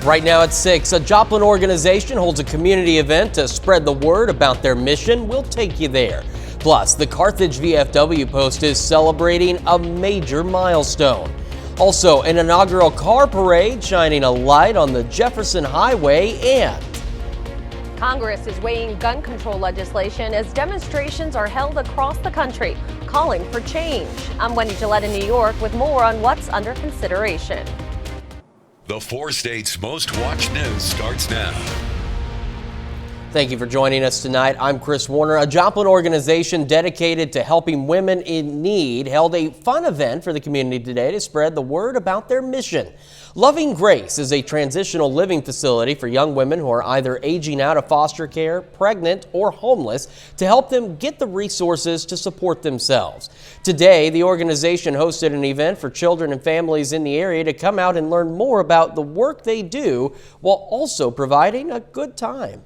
Right now at 6, a Joplin organization holds a community event to spread the word about their mission. We'll take you there. Plus, the Carthage Vfw post is celebrating a major milestone. Also, an inaugural car parade shining a light on the Jefferson Highway, and Congress is weighing gun control legislation as demonstrations are held across the country, calling for change. I'm Wendy Gillette in New York with more on what's under consideration. The 4 states' most watched news starts now. Thank you for joining us tonight. I'm Chris Warner. A Joplin organization dedicated to helping women in need held a fun event for the community today to spread the word about their mission. Loving Grace is a transitional living facility for young women who are either aging out of foster care, pregnant, or homeless to help them get the resources to support themselves. Today, the organization hosted an event for children and families in the area to come out and learn more about the work they do while also providing a good time.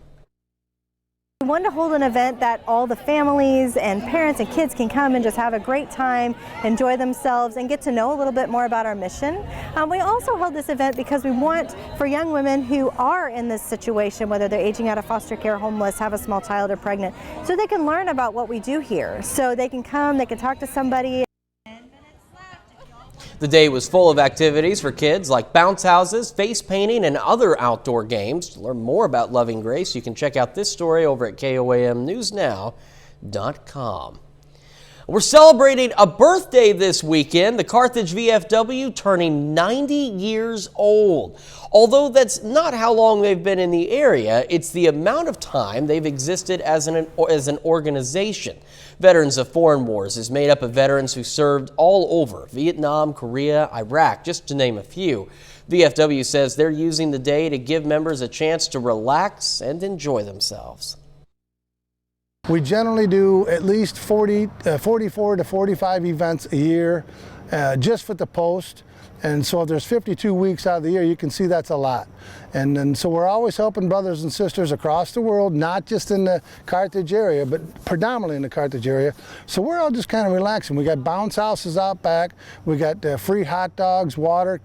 We wanted to hold an event that all the families and parents and kids can come and just have a great time, enjoy themselves, and get to know a little bit more about our mission. We also held this event because we want for young women who are in this situation, whether they're aging out of foster care, homeless, have a small child, or pregnant, so they can learn about what we do here. So they can come, they can talk to somebody. The day was full of activities for kids like bounce houses, face painting, and other outdoor games. To learn more about Loving Grace, you can check out this story over at KOAMnewsnow.com. We're celebrating a birthday this weekend, the Carthage Vfw turning 90 years old. Although that's not how long they've been in the area, it's the amount of time they've existed as an organization. Veterans of Foreign Wars is made up of veterans who served all over Vietnam, Korea, Iraq, just to name a few. VFW says they're using the day to give members a chance to relax and enjoy themselves. We generally do at least 44 to 45 events a year just for the post. And so if there's 52 weeks out of the year, you can see that's a lot. And so we're always helping brothers and sisters across the world, not just in the Carthage area, but predominantly in the Carthage area. So we're all just kind of relaxing. We got bounce houses out back. We got free hot dogs, water.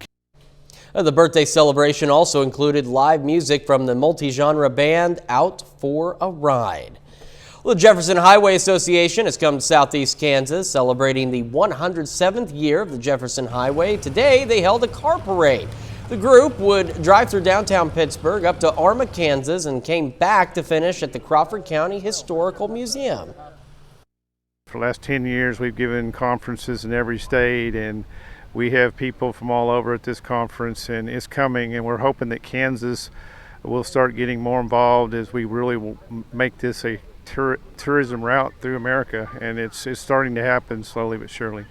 The birthday celebration also included live music from the multi-genre band Out for a Ride. Well, the Jefferson Highway Association has come to southeast Kansas, celebrating the 107th year of the Jefferson Highway. Today, they held a car parade. The group would drive through downtown Pittsburgh up to Arma, Kansas, and came back to finish at the Crawford County Historical Museum. For the last 10 years, we've given conferences in every state, and we have people from all over at this conference, and it's coming, and we're hoping that Kansas will start getting more involved as we really will make this a tourism route through America, and it's starting to happen slowly but surely.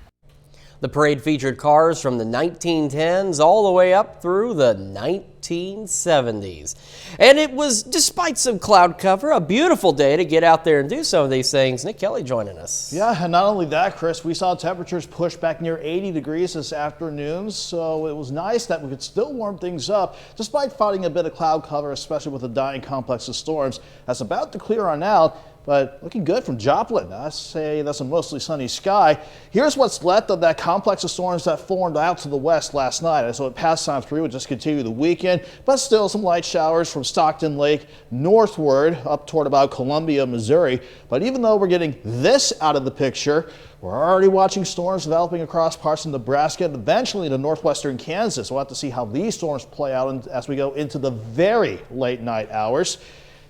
The parade featured cars from the 1910s all the way up through the 1970s. And it was, despite some cloud cover, a beautiful day to get out there and do some of these things. Nick Kelly joining us. Yeah, and not only that, Chris, we saw temperatures push back near 80 degrees this afternoon, so it was nice that we could still warm things up despite fighting a bit of cloud cover, especially with the dying complex of storms that's about to clear on out. But looking good from Joplin. I say that's a mostly sunny sky. Here's what's left of that complex of storms that formed out to the west last night. So it passed on through and just continue the weekend, but still some light showers from Stockton Lake northward up toward about Columbia, Missouri. But even though we're getting this out of the picture, we're already watching storms developing across parts of Nebraska and eventually into northwestern Kansas. We'll have to see how these storms play out as we go into the very late night hours.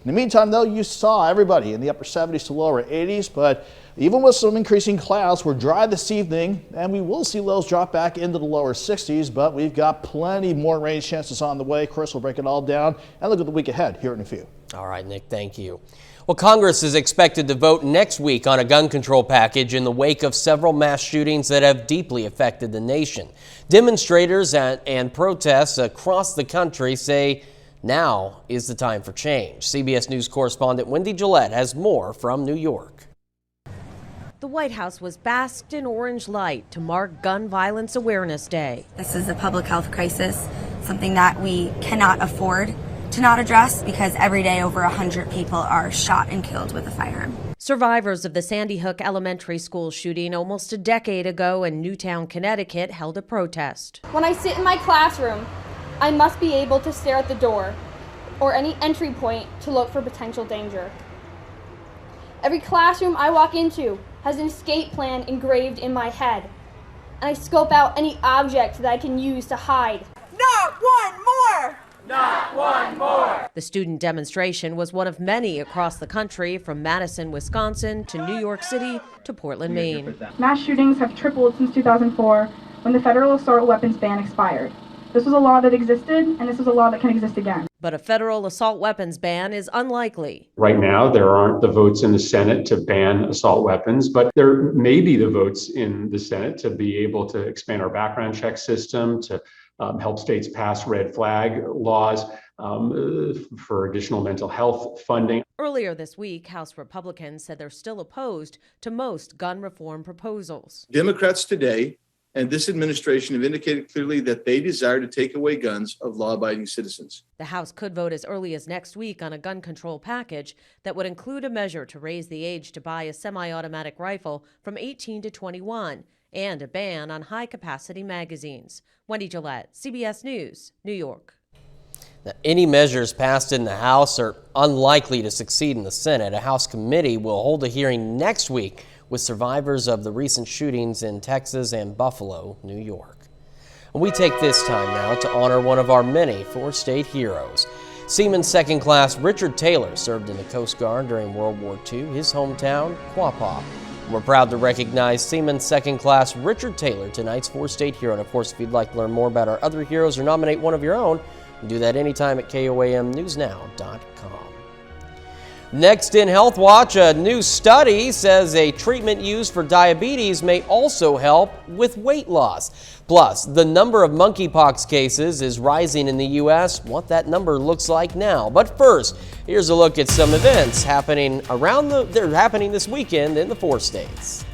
In the meantime, though, you saw everybody in the upper 70s to lower 80s, but even with some increasing clouds, we're dry this evening, and we will see lows drop back into the lower 60s, but we've got plenty more rain chances on the way. Chris will break it all down and look at the week ahead here in a few. All right, Nick, thank you. Well, Congress is expected to vote next week on a gun control package in the wake of several mass shootings that have deeply affected the nation. Demonstrators and protests across the country say now is the time for change. CBS News correspondent Wendy Gillette has more from New York. The White House was basked in orange light to mark Gun Violence Awareness Day. This is a public health crisis, something that we cannot afford to not address because every day over 100 people are shot and killed with a firearm. Survivors of the Sandy Hook Elementary School shooting almost a decade ago in Newtown, Connecticut held a protest. When I sit in my classroom I must be able to stare at the door or any entry point to look for potential danger. Every classroom I walk into has an escape plan engraved in my head, and I scope out any object that I can use to hide. Not one more! Not one more! The student demonstration was one of many across the country, from Madison, Wisconsin to New York City to Portland, Maine. Mass shootings have tripled since 2004 when the federal assault weapons ban expired. This was a law that existed, and this is a law that can exist again. But a federal assault weapons ban is unlikely. Right now, there aren't the votes in the Senate to ban assault weapons, but there may be the votes in the Senate to be able to expand our background check system, to help states pass red flag laws, for additional mental health funding. Earlier this week, House Republicans said they're still opposed to most gun reform proposals. Democrats today and this administration have indicated clearly that they desire to take away guns of law-abiding citizens. The House could vote as early as next week on a gun control package that would include a measure to raise the age to buy a semi-automatic rifle from 18 to 21 and a ban on high-capacity magazines. Wendy Gillette, CBS News, New York. Now, any measures passed in the House are unlikely to succeed in the Senate. A House committee will hold a hearing next week with survivors of the recent shootings in Texas and Buffalo, New York. And we take this time now to honor one of our many four-state heroes. Seaman Second Class Richard Taylor served in the Coast Guard during World War II, his hometown, Quapaw. We're proud to recognize Seaman Second Class Richard Taylor, tonight's four-state hero. And of course, if you'd like to learn more about our other heroes or nominate one of your own, you can do that anytime at KOAMnewsnow.com. Next in Health Watch, a new study says a treatment used for diabetes may also help with weight loss. Plus, the number of monkeypox cases is rising in the U.S., what that number looks like now. But first, here's a look at some events happening they're happening this weekend in the four states.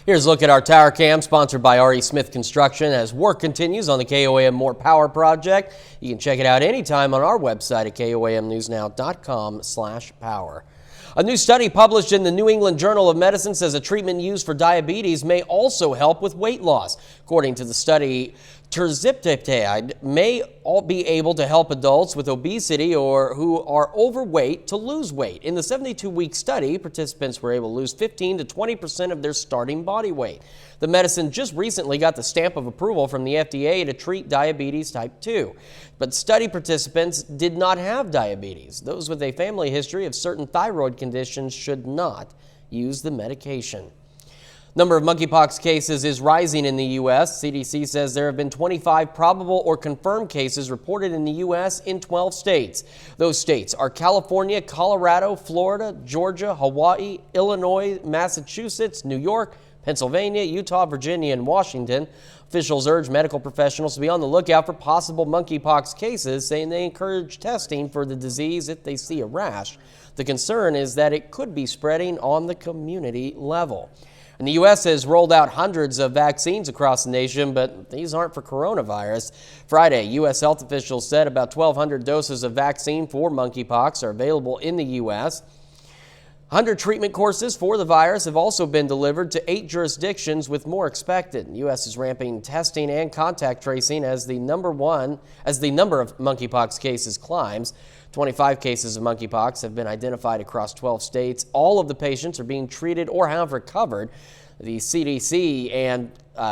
Here's a look at our tower cam, sponsored by R.E. Smith Construction, as work continues on the KOAM More Power project. You can check it out anytime on our website at KOAMnewsnow.com/power. A new study published in the New England Journal of Medicine says a treatment used for diabetes may also help with weight loss. According to the study, tirzepatide may be able to help adults with obesity or who are overweight to lose weight. In the 72-week study, participants were able to lose 15 to 20% of their starting body weight. The medicine just recently got the stamp of approval from the FDA to treat diabetes type 2. But study participants did not have diabetes. Those with a family history of certain thyroid conditions should not use the medication. Number of monkeypox cases is rising in the U.S. CDC says there have been 25 probable or confirmed cases reported in the U.S. in 12 states. Those states are California, Colorado, Florida, Georgia, Hawaii, Illinois, Massachusetts, New York, Pennsylvania, Utah, Virginia, and Washington. Officials urge medical professionals to be on the lookout for possible monkeypox cases, saying they encourage testing for the disease if they see a rash. The concern is that it could be spreading on the community level. And the U.S. has rolled out hundreds of vaccines across the nation, but these aren't for coronavirus. Friday, U.S. health officials said about 1,200 doses of vaccine for monkeypox are available in the U.S. 100 treatment courses for the virus have also been delivered to 8 jurisdictions, with more expected. The U.S. is ramping testing and contact tracing as the number of monkeypox cases climbs. 25 cases of monkeypox have been identified across 12 states. All of the patients are being treated or have recovered. The CDC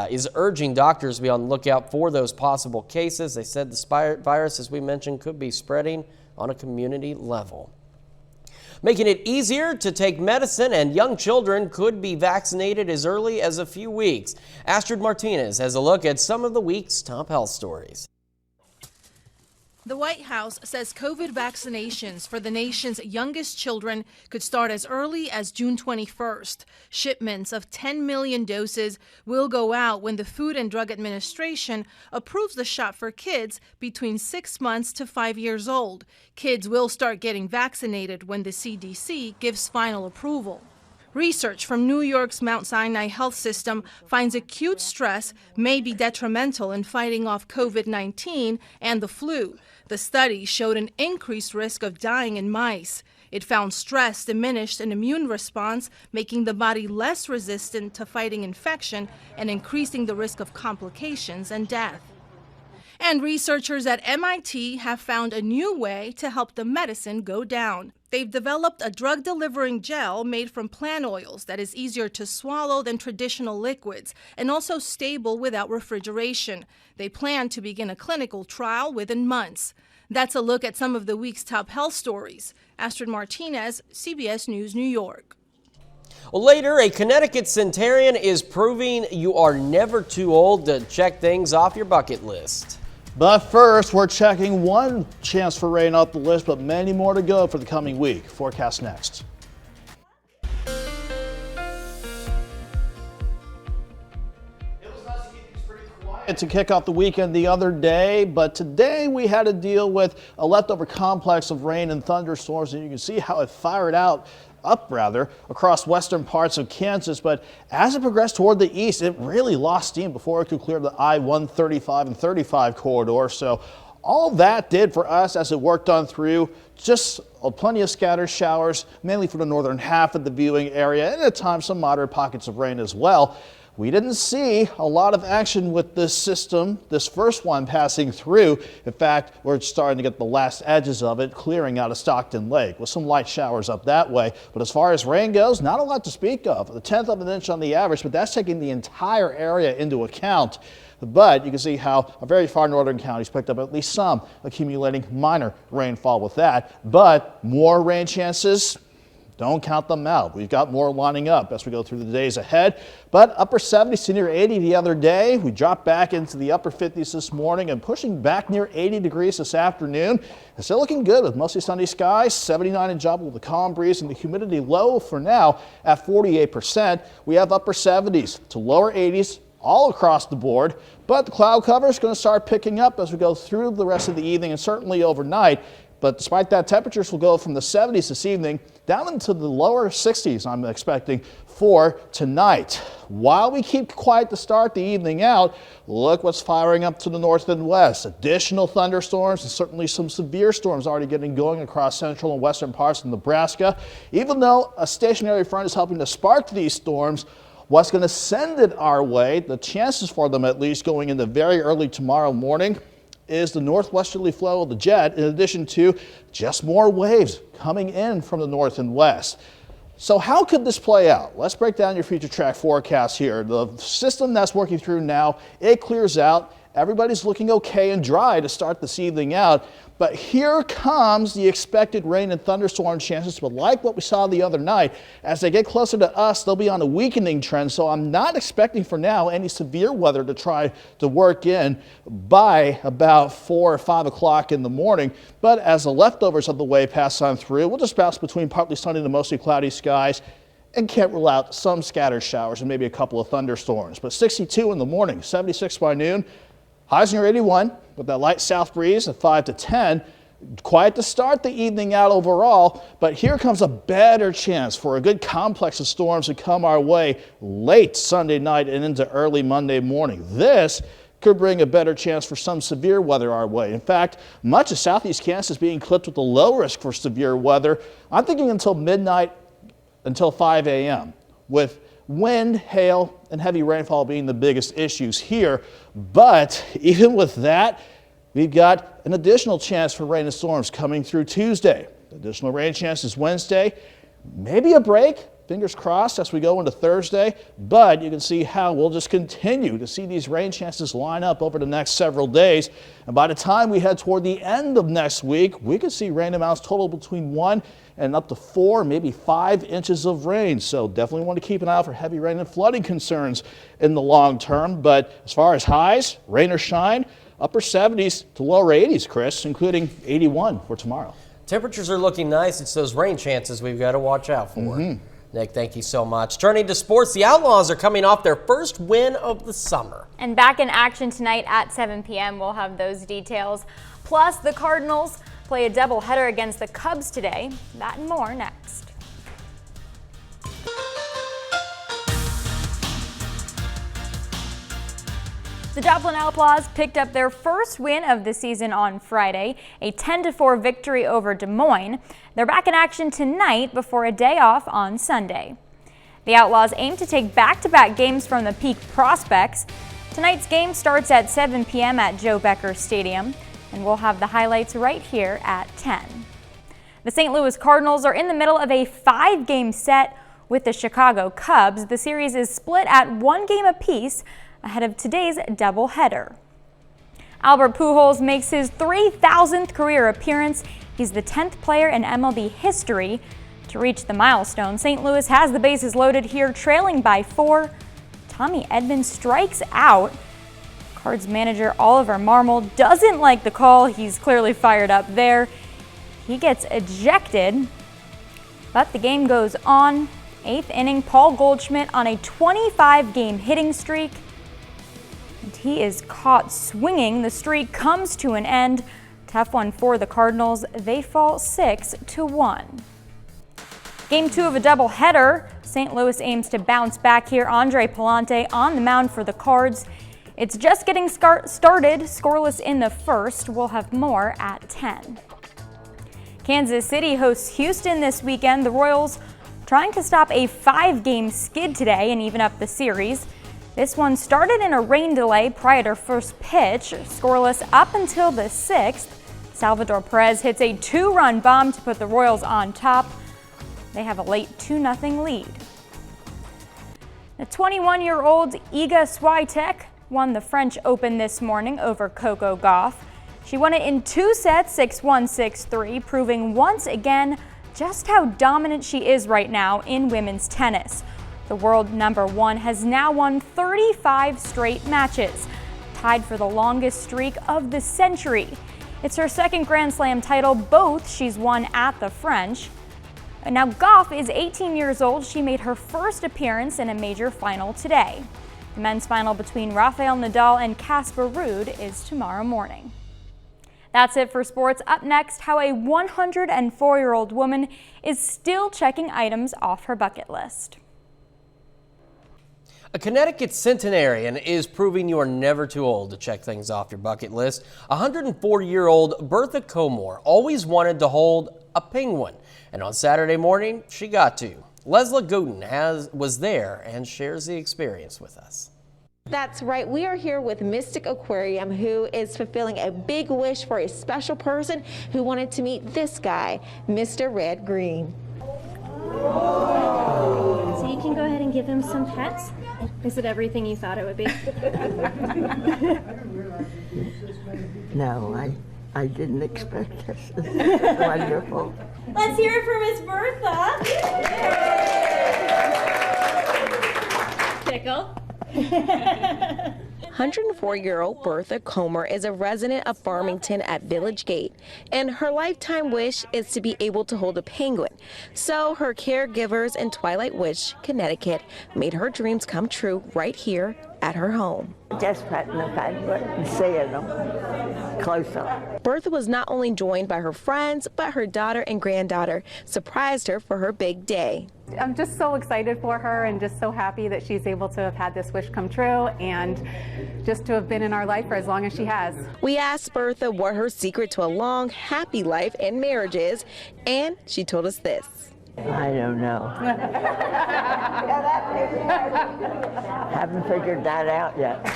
is urging doctors to be on the lookout for those possible cases. They said the virus, as we mentioned, could be spreading on a community level. Making it easier to take medicine, and young children could be vaccinated as early as a few weeks. Astrid Martinez has a look at some of the week's top health stories. The White House says COVID vaccinations for the nation's youngest children could start as early as June 21st. Shipments of 10 million doses will go out when the Food and Drug Administration approves the shot for kids between 6 months to 5 years old. Kids will start getting vaccinated when the CDC gives final approval. Research from New York's Mount Sinai Health System finds acute stress may be detrimental in fighting off COVID-19 and the flu. The study showed an increased risk of dying in mice. It found stress diminished an immune response, making the body less resistant to fighting infection and increasing the risk of complications and death. And researchers at MIT have found a new way to help the medicine go down. They've developed a drug-delivering gel made from plant oils that is easier to swallow than traditional liquids and also stable without refrigeration. They plan to begin a clinical trial within months. That's a look at some of the week's top health stories. Astrid Martinez, CBS News, New York. Well, later, a Connecticut centenarian is proving you are never too old to check things off your bucket list. But first, we're checking one chance for rain off the list, but many more to go for the coming week. Forecast next. To kick off the weekend the other day, but today we had to deal with a leftover complex of rain and thunderstorms, and you can see how it fired up across western parts of Kansas. But as it progressed toward the east, it really lost steam before it could clear the I-135 and 35 corridor. So all that did for us as it worked on through, just plenty of scattered showers, mainly for the northern half of the viewing area, and at times some moderate pockets of rain as well. We didn't see a lot of action with this system, this first one passing through. In fact, we're starting to get the last edges of it clearing out of Stockton Lake with some light showers up that way. But as far as rain goes, not a lot to speak of. A tenth of an inch on the average, but that's taking the entire area into account. But you can see how a very far northern counties picked up at least some accumulating minor rainfall with that. But more rain chances, don't count them out. We've got more lining up as we go through the days ahead. But upper 70s to near 80 the other day. We dropped back into the upper 50s this morning and pushing back near 80 degrees this afternoon. It's still looking good with mostly sunny skies, 79 in Joplin with a calm breeze and the humidity low for now at 48%. We have upper 70s to lower 80s all across the board, but the cloud cover is going to start picking up as we go through the rest of the evening and certainly overnight. But despite that, temperatures will go from the 70s this evening down into the lower 60s, I'm expecting, for tonight. While we keep quiet to start the evening out, look what's firing up to the north and west. Additional thunderstorms and certainly some severe storms already getting going across central and western parts of Nebraska. Even though a stationary front is helping to spark these storms, what's going to send it our way, the chances for them at least going into very early tomorrow morning, is the northwesterly flow of the jet, in addition to just more waves coming in from the north and west. So how could this play out? Let's break down your future track forecast here. The system that's working through now, it clears out. Everybody's looking okay and dry to start this evening out. But here comes the expected rain and thunderstorm chances. But like what we saw the other night, as they get closer to us, they'll be on a weakening trend. So I'm not expecting for now any severe weather to try to work in by about 4 or 5 o'clock in the morning. But as the leftovers of the wave pass on through, we'll just bounce between partly sunny to mostly cloudy skies and can't rule out some scattered showers and maybe a couple of thunderstorms. But 62 in the morning, 76 by noon. Highs near 81 with that light south breeze at 5 to 10. Quiet to start the evening out overall, but here comes a better chance for a good complex of storms to come our way late Sunday night and into early Monday morning. This could bring a better chance for some severe weather our way. In fact, much of southeast Kansas is being clipped with a low risk for severe weather. I'm thinking until midnight, until 5 a.m. with wind, hail, and heavy rainfall being the biggest issues here. But even with that, we've got an additional chance for rain and storms coming through Tuesday. Additional rain chances Wednesday, maybe a break. Fingers crossed as we go into Thursday, but you can see how we'll just continue to see these rain chances line up over the next several days. And by the time we head toward the end of next week, we could see rain amounts total between 1 and up to 4, maybe 5 inches of rain. So definitely want to keep an eye out for heavy rain and flooding concerns in the long term. But as far as highs, rain or shine, upper 70s to lower 80s, Chris, including 81 for tomorrow. Temperatures are looking nice. It's those rain chances we've got to watch out for. Nick, thank you so much. Turning to sports, the Outlaws are coming off their first win of the summer. And back in action tonight at 7 p.m. We'll have those details. Plus, the Cardinals play a doubleheader against the Cubs today. That and more next. The Joplin Outlaws picked up their first win of the season on Friday, a 10-4 victory over Des Moines. They're back in action tonight before a day off on Sunday. The Outlaws aim to take back-to-back games from the Peak Prospects. Tonight's game starts at 7 p.m. at Joe Becker Stadium, and we'll have the highlights right here at 10. The St. Louis Cardinals are in the middle of a 5-game set with the Chicago Cubs. The series is split at 1 game apiece ahead of today's doubleheader. Albert Pujols makes his 3,000th career appearance. He's the 10th player in MLB history to reach the milestone. St. Louis has the bases loaded here, trailing by 4. Tommy Edman strikes out. Cards manager Oliver Marmol doesn't like the call. He's clearly fired up there. He gets ejected, but the game goes on. 8th inning, Paul Goldschmidt on a 25-game hitting streak. And he is caught swinging. The streak comes to an end. Tough one for the Cardinals. They fall 6-1. Game 2 of a doubleheader. St. Louis aims to bounce back here. Andre Palante on the mound for the Cards. It's just getting started. Scoreless in the first. We'll have more at 10. Kansas City hosts Houston this weekend. The Royals trying to stop a 5-game skid today and even up the series. This one started in a rain delay prior to first pitch. Scoreless up until the 6th. Salvador Perez hits a 2-run bomb to put the Royals on top. They have a late 2-0 lead. The 21-year-old Iga Swaytek won the French Open this morning over Coco Gauff. She won it in 2 sets, 6-1, 6-3, proving once again just how dominant she is right now in women's tennis. The world number 1 has now won 35 straight matches, tied for the longest streak of the century. It's her second Grand Slam title, both she's won at the French. And now Gauff is 18 years old. She made her first appearance in a major final today. The men's final between Rafael Nadal and Casper Ruud is tomorrow morning. That's it for sports. Up next, how a 104-year-old woman is still checking items off her bucket list. A Connecticut centenarian is proving you are never too old to check things off your bucket list. 104-year-old Bertha Comer always wanted to hold a penguin, and on Saturday morning, she got to. Leslie Gooden was there and shares the experience with us. That's right. We are here with Mystic Aquarium, who is fulfilling a big wish for a special person who wanted to meet this guy, Mr. Red Green. So you can go ahead and give him some pets. Is it everything you thought it would be? No, I didn't expect this. It's wonderful. Let's hear it for Miss Bertha. Tickle. 104-year-old Bertha Comer is a resident of Farmington at Village Gate, and her lifetime wish is to be able to hold a penguin. So her caregivers in Twilight Witch, Connecticut, made her dreams come true right here at her home. Just petting the penguin and seeing them close up. Bertha was not only joined by her friends, but her daughter and granddaughter surprised her for her big day. I'm just so excited for her and just so happy that she's able to have had this wish come true and just to have been in our life for as long as she has. We asked Bertha what her secret to a long, happy life and marriage is, and she told us this. I don't know. Haven't figured that out yet.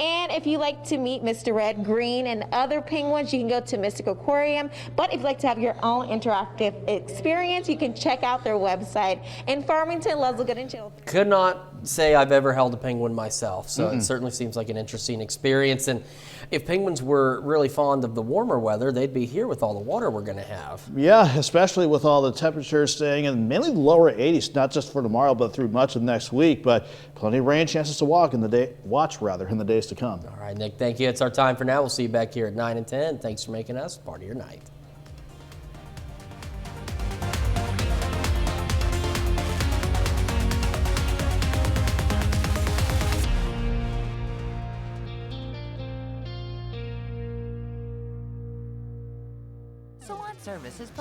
And if you like to meet Mr. Red Green and other penguins, you can go to Mystic Aquarium. But if you'd like to have your own interactive experience, you can check out their website. In Farmington, Leslie Gooden. Could not say I've ever held a penguin myself, so it certainly seems like an interesting experience. And if penguins were really fond of the warmer weather, they'd be here with all the water we're going to have. Yeah, especially with all the temperatures staying in mainly the lower 80s, not just for tomorrow, but through much of next week. But plenty of rain chances to watch in the days to come. All right, Nick, thank you. It's our time for now. We'll see you back here at 9 and 10. Thanks for making us part of your night. Salon service is